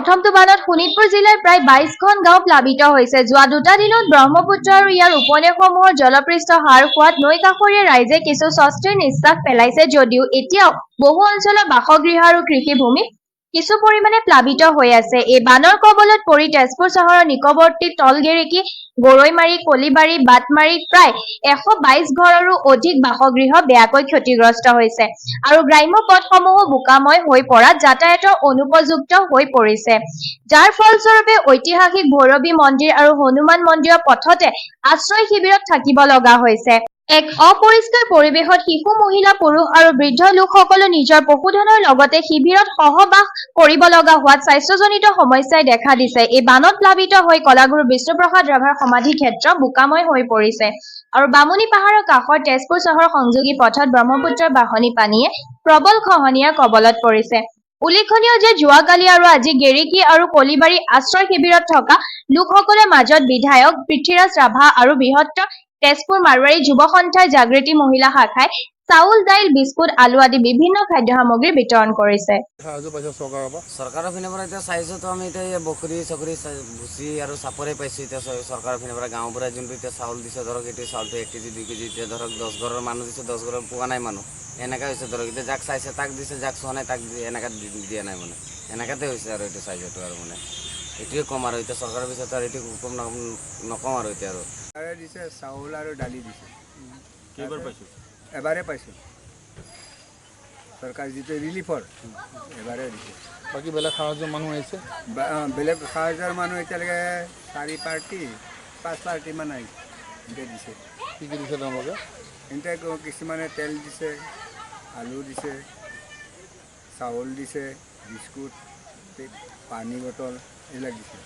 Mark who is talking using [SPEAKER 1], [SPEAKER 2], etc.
[SPEAKER 1] প্ৰথমটো বানত শোণিতপুৰ জিলাৰ প্ৰায় 22খন গাঁও প্লাবিত হৈছে। যোৱা দুটা দিনত ব্ৰহ্মপুত্ৰ আৰু ইয়াৰ উপনৈসমূহৰ জলপৃষ্ঠ হ্ৰাস হোৱাত নৈ কাষৰীয়া ৰাইজে কিছু স্বস্তিৰ নিশ্বাস পেলাইছে যদিও এতিয়াও বহু অঞ্চলৰ বাসগৃহ আৰু কৃষিভূমি কিছু পৰিমাণে প্লাবিত হৈ আছে। এই বানৰ কবলত পৰি তেজপুৰ চহৰৰ নিকটৱৰ্তী তলগেৰেকী, গৰৈমাৰী, কলিবাৰী, বাটমাৰীত প্ৰায় 122 ঘৰৰো অধিক বাসগৃহ বেয়াকৈ ক্ষতিগ্ৰস্ত হৈছে আৰু গ্ৰাম্য পথসমূহো বোকাময় হৈ পৰাত যাতায়াতৰ অনুপযুক্ত হৈ পৰিছে। যাৰ ফলস্বৰূপে ঐতিহাসিক ভৈৰৱী মন্দিৰ আৰু হনুমান মন্দিৰৰ পথতে আশ্ৰয় শিবিৰত থাকিব লগা হৈছে। এক অপৰিষ্কাৰ পৰিৱেশত শিশু, মহিলা, পুৰুষ আৰু বৃদ্ধ লোকসকলে নিজৰ পশুধনৰ লগতে শিবিৰত সহবাস কৰিব লগা হোৱাত স্বাস্থ্যজনিত সমস্যাই দেখা দিছে। এই বানত প্লাবিত হৈ কলাগুৰু বিষ্ণুপ্ৰসাদ ৰাভাৰ সমাধি ক্ষেত্ৰ বোকাময় হৈ পৰিছে আৰু বামুণী পাহাৰৰ কাষৰ তেজপুৰ চহৰ সংযোগী পথত ব্ৰহ্মপুত্ৰৰ বাঢ়নী পানীয়ে প্ৰবল খহনীয়াৰ কবলত পৰিছে। উল্লেখনীয় যে যোৱাকালি আৰু আজি গেৰেকী আৰু কলিবাৰী আশ্ৰয় শিবিৰত থকা লোকসকলৰ মাজত বিধায়ক পৃথ্বীৰাজ ৰাভা আৰু বৃহত্তৰ তেজপুৰ মাৰোৱাৰী যুৱ সন্থাৰ জাগৃতি মহিলা শাখাই চাউল, দাইল, বিস্কুট, আলু আদি বিভিন্ন খাদ্য সামগ্ৰী বিতৰণ কৰিছে।
[SPEAKER 2] চৰকাৰৰ পিনৰ পৰা এতিয়া চাইছোঁ তো আমি এতিয়া বকৰি চকৰি ভুচি আৰু চাপৰে পাইছোঁ। এতিয়া চৰকাৰৰ পিনৰ পৰা গাঁৱৰ পৰা যোনটো এতিয়া চাউল দিছে ধৰক এতিয়া চাউলটো 1 কেজি 2 কেজি এতিয়া ধৰক 10 ঘৰৰ মানুহ দিছে, 10 ঘৰৰ পোৱা নাই মানুহ এনেকৈ হৈছে ধৰক। এতিয়া যাক চাইছে তাক দিছে, যাক চোৱা নাই তাক এনেকৈ দিয়া নাই মানে এনেকাতে হৈছে আৰু এইটো চাইজটো আৰু মানে এইটোৱে কম আৰু এতিয়া চৰকাৰৰ পিছত আৰু এইটো কম নকওঁ আৰু এতিয়া আৰু
[SPEAKER 3] দিছে চাউল আৰু দালি দিছে।
[SPEAKER 4] কেইবাৰ পাইছোঁ?
[SPEAKER 3] এবাৰে পাইছোঁ চৰকাৰ যিটো ৰিলিফৰ এবাৰে দিছে।
[SPEAKER 4] বাকী বেলেগ সাহায্য মানুহ আহিছে?
[SPEAKER 3] বেলেগ সাহায্যৰ মানুহ এতিয়ালৈকে 4 পাৰ্টি 5 পাৰ্টিমান আহিছে দিছে।
[SPEAKER 4] কি কি দিছে তেওঁলোকে?
[SPEAKER 3] এতিয়া কিছুমানে তেল দিছে, আলু দিছে, চাউল দিছে, বিস্কুট, পানী বটল এইবিলাক দিছে।